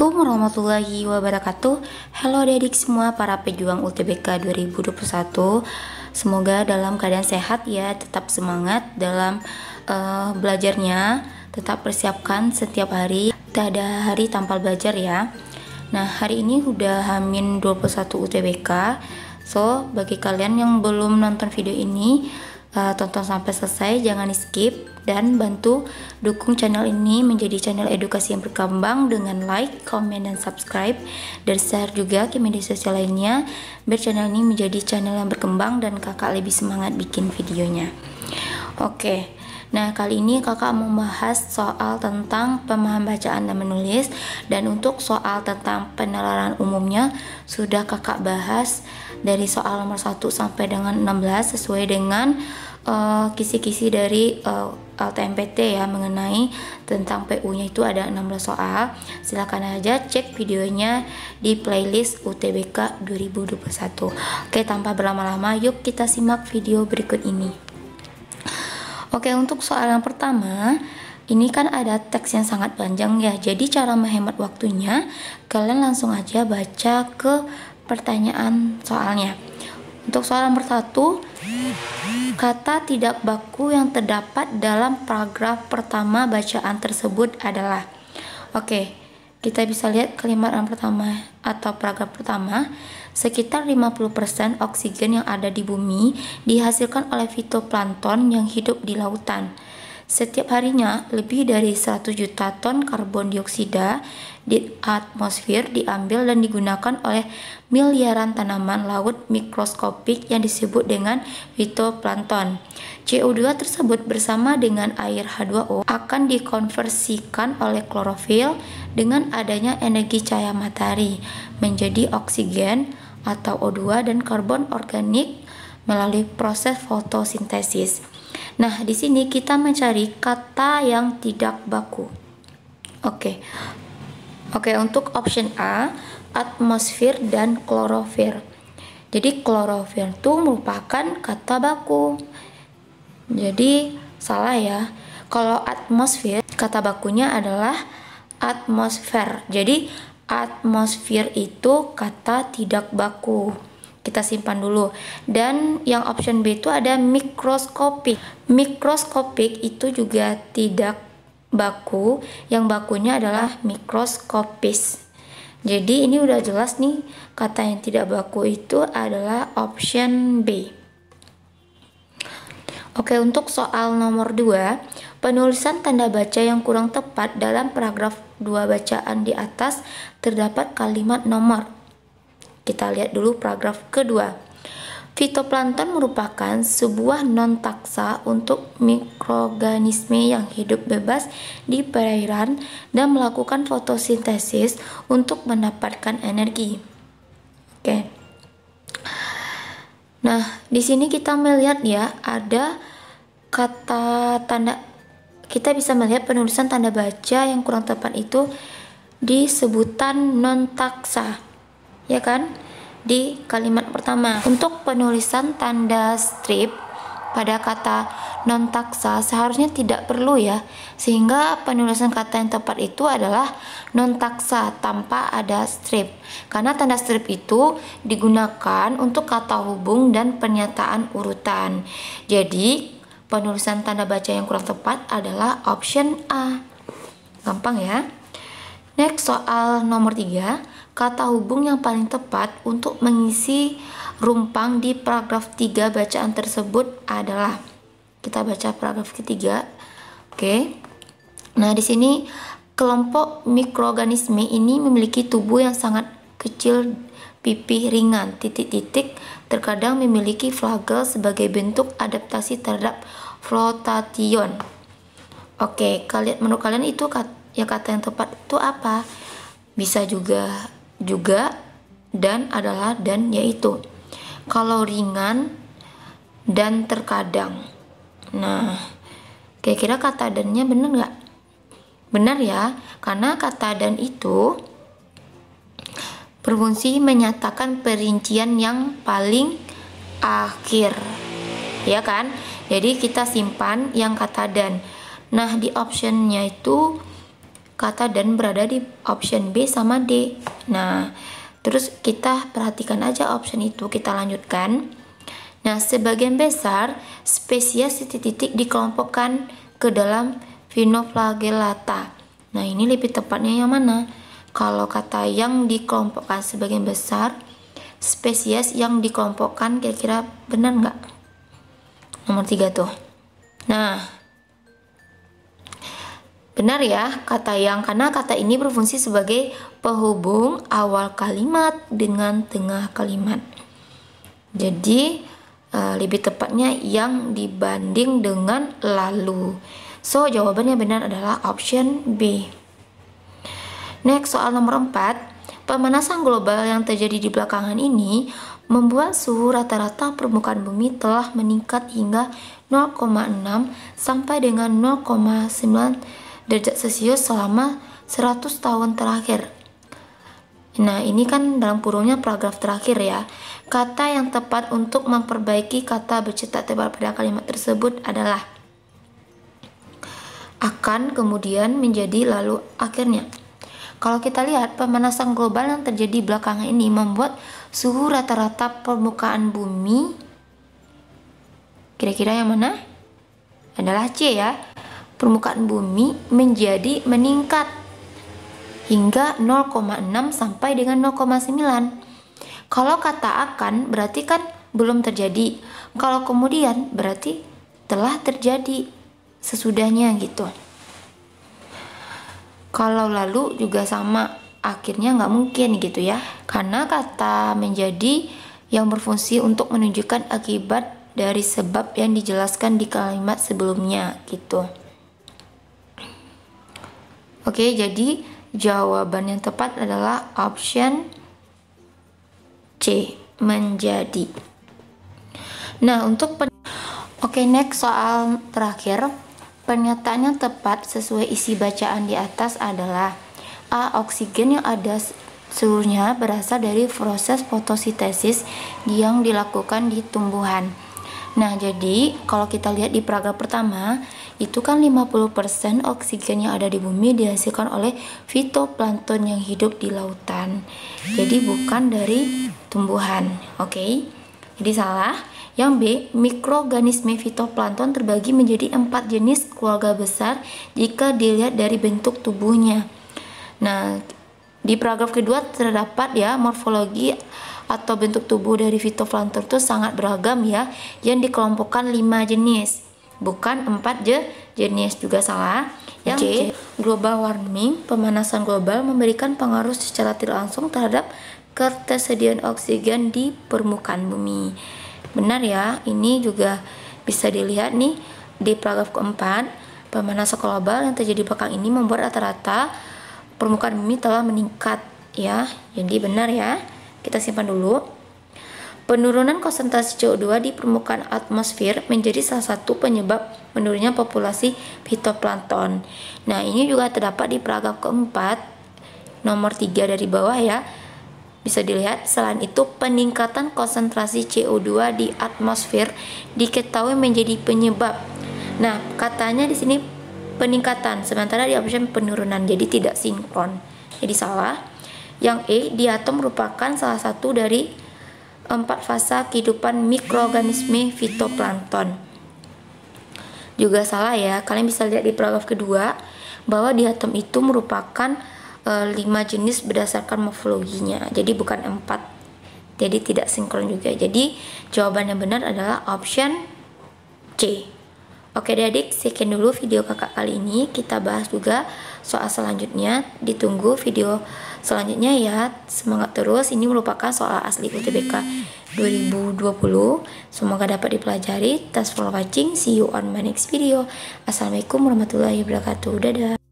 Assalamualaikum warahmatullahi wabarakatuh. Halo adik-adik semua para pejuang UTBK 2021. Semoga dalam keadaan sehat ya, tetap semangat dalam belajarnya. Tetap persiapkan setiap hari, tak ada hari tanpa belajar ya. Nah, hari ini udah H-21 UTBK. So, bagi kalian yang belum nonton video ini, tonton sampai selesai, jangan di skip, dan bantu dukung channel ini menjadi channel edukasi yang berkembang dengan like, comment, dan subscribe, dan share juga ke media sosial lainnya biar channel ini menjadi channel yang berkembang dan kakak lebih semangat bikin videonya. Oke, nah kali ini kakak mau bahas soal tentang pemahaman bacaan dan menulis, dan untuk soal tentang penalaran umumnya sudah kakak bahas dari soal nomor 1 sampai dengan 16 sesuai dengan kisi-kisi dari LTMPT ya, mengenai tentang PU-nya itu ada 16 soal. Silakan aja cek videonya di playlist UTBK 2021. Oke, tanpa berlama-lama yuk kita simak video berikut ini. Oke, untuk soal yang pertama, ini kan ada teks yang sangat panjang ya. Jadi cara menghemat waktunya, kalian langsung aja baca ke pertanyaan soalnya. Untuk soal nomor 1, kata tidak baku yang terdapat dalam paragraf pertama bacaan tersebut adalah. Oke, kita bisa lihat kalimat yang pertama atau paragraf pertama. Sekitar 50% oksigen yang ada di bumi dihasilkan oleh fitoplankton yang hidup di lautan. Setiap harinya, lebih dari 100 juta ton karbon dioksida di atmosfer diambil dan digunakan oleh miliaran tanaman laut mikroskopik yang disebut dengan fitoplankton. CO2 tersebut bersama dengan air H2O akan dikonversikan oleh klorofil dengan adanya energi cahaya matahari menjadi oksigen atau O2 dan karbon organik melalui proses fotosintesis. Nah, di sini kita mencari kata yang tidak baku. Oke, untuk option A, atmosfer dan klorofil. Jadi klorofil itu merupakan kata baku. Jadi salah ya. Kalau atmosfer, kata bakunya adalah atmosfer. Jadi atmosfer itu kata tidak baku. Kita simpan dulu. Dan yang option B itu ada mikroskopik. Mikroskopik itu juga tidak baku. Yang bakunya adalah mikroskopis. Jadi ini udah jelas nih, kata yang tidak baku itu adalah option B. Oke, untuk soal nomor 2, penulisan tanda baca yang kurang tepat dalam paragraf 2 bacaan di atas terdapat kalimat nomor. Kita lihat dulu paragraf kedua. Fitoplankton merupakan sebuah non-taksa untuk mikroorganisme yang hidup bebas di perairan dan melakukan fotosintesis untuk mendapatkan energi. Oke. Nah, di sini kita melihat ya, ada kata tanda, kita bisa melihat penulisan tanda baca yang kurang tepat itu di sebutan non-taksa. Ya kan, di kalimat pertama. Untuk penulisan tanda strip pada kata non-taksa seharusnya tidak perlu ya, sehingga penulisan kata yang tepat itu adalah non-taksa tanpa ada strip, karena tanda strip itu digunakan untuk kata hubung dan pernyataan urutan. Jadi penulisan tanda baca yang kurang tepat adalah option A. Gampang ya. Next, soal nomor 3, kata hubung yang paling tepat untuk mengisi rumpang di paragraf 3 bacaan tersebut adalah. Kita baca paragraf ketiga. Oke. Nah, di sini kelompok mikroorganisme ini memiliki tubuh yang sangat kecil, pipih ringan, titik-titik, terkadang memiliki flagel sebagai bentuk adaptasi terhadap flotation. Oke, menurut kalian itu kata yang tepat itu apa? Bisa juga dan adalah dan yaitu. Kalau ringan dan terkadang. Nah, kira-kira kata dannya benar nggak? Benar ya, karena kata dan itu berfungsi menyatakan perincian yang paling akhir, ya kan? Jadi kita simpan yang kata dan. Nah, di optionnya itu kata dan berada di option B sama D. Nah, terus kita perhatikan aja option itu, kita lanjutkan. Nah, sebagian besar spesies titik-titik dikelompokkan ke dalam Phenoflagellata. Nah, ini lebih tepatnya yang mana? Kalau kata yang dikelompokkan sebagian besar spesies yang dikelompokkan, kira-kira benar nggak? Nomor 3 tuh. Nah, benar ya kata yang, karena kata ini berfungsi sebagai penghubung awal kalimat dengan tengah kalimat. Jadi lebih tepatnya yang dibanding dengan lalu. So jawabannya benar adalah option B. Next, soal nomor 4. Pemanasan global yang terjadi di belakangan ini membuat suhu rata-rata permukaan bumi telah meningkat hingga 0,6 sampai dengan 0,9 derajat Celcius selama 100 tahun terakhir. Nah, ini kan dalam kurungnya paragraf terakhir ya. Kata yang tepat untuk memperbaiki kata bercetak tebal pada kalimat tersebut adalah akan, kemudian, menjadi, lalu, akhirnya. Kalau kita lihat, pemanasan global yang terjadi belakangan ini membuat suhu rata-rata permukaan bumi, kira-kira yang mana? Adalah C ya. Permukaan bumi menjadi meningkat hingga 0,6 sampai dengan 0,9. Kalau kata akan berarti kan belum terjadi. Kalau kemudian berarti telah terjadi sesudahnya gitu. Kalau lalu juga sama, akhirnya nggak mungkin gitu ya. Karena kata menjadi yang berfungsi untuk menunjukkan akibat dari sebab yang dijelaskan di kalimat sebelumnya gitu. Oke, jadi jawaban yang tepat adalah option C, menjadi. Nah, Oke, next soal terakhir. Pernyataan yang tepat sesuai isi bacaan di atas adalah A. Oksigen yang ada seluruhnya berasal dari proses fotosintesis yang dilakukan di tumbuhan. Nah, jadi kalau kita lihat di paragraf pertama, itu kan 50% oksigen yang ada di bumi dihasilkan oleh fitoplankton yang hidup di lautan. Jadi bukan dari tumbuhan. Oke. Jadi salah. Yang B, mikroorganisme fitoplankton terbagi menjadi 4 jenis keluarga besar jika dilihat dari bentuk tubuhnya. Nah, di paragraf kedua terdapat ya morfologi atau bentuk tubuh dari fitoplankton itu sangat beragam ya, yang dikelompokkan 5 jenis, bukan 4 jenis, juga salah. Yang C, global warming, pemanasan global memberikan pengaruh secara tidak langsung terhadap ketersediaan oksigen di permukaan bumi. Benar ya, ini juga bisa dilihat nih di paragraf keempat, pemanasan global yang terjadi belakangan ini membuat rata-rata permukaan bumi telah meningkat ya. Jadi benar ya. Kita simpan dulu. Penurunan konsentrasi CO2 di permukaan atmosfer menjadi salah satu penyebab menurunnya populasi fitoplankton. Nah, ini juga terdapat di paragraf keempat, nomor 3 dari bawah ya. Bisa dilihat, selain itu peningkatan konsentrasi CO2 di atmosfer diketahui menjadi penyebab. Nah, katanya di sini peningkatan, sementara di option penurunan, jadi tidak sinkron. Jadi salah. Yang E, diatom merupakan salah satu dari 4 fase kehidupan mikroorganisme fitoplankton. Juga salah ya, kalian bisa lihat di paragraf kedua bahwa diatom itu merupakan 5 jenis berdasarkan morfologinya, jadi bukan 4, jadi tidak sinkron juga. Jadi jawaban yang benar adalah option C. Oke adik, sekian dulu video kakak kali ini. Kita bahas juga soal selanjutnya. Ditunggu video selanjutnya ya. Semangat terus. Ini merupakan soal asli UTBK 2020. Semoga dapat dipelajari. Thanks for watching. See you on my next video. Assalamualaikum warahmatullahi wabarakatuh. Dadah.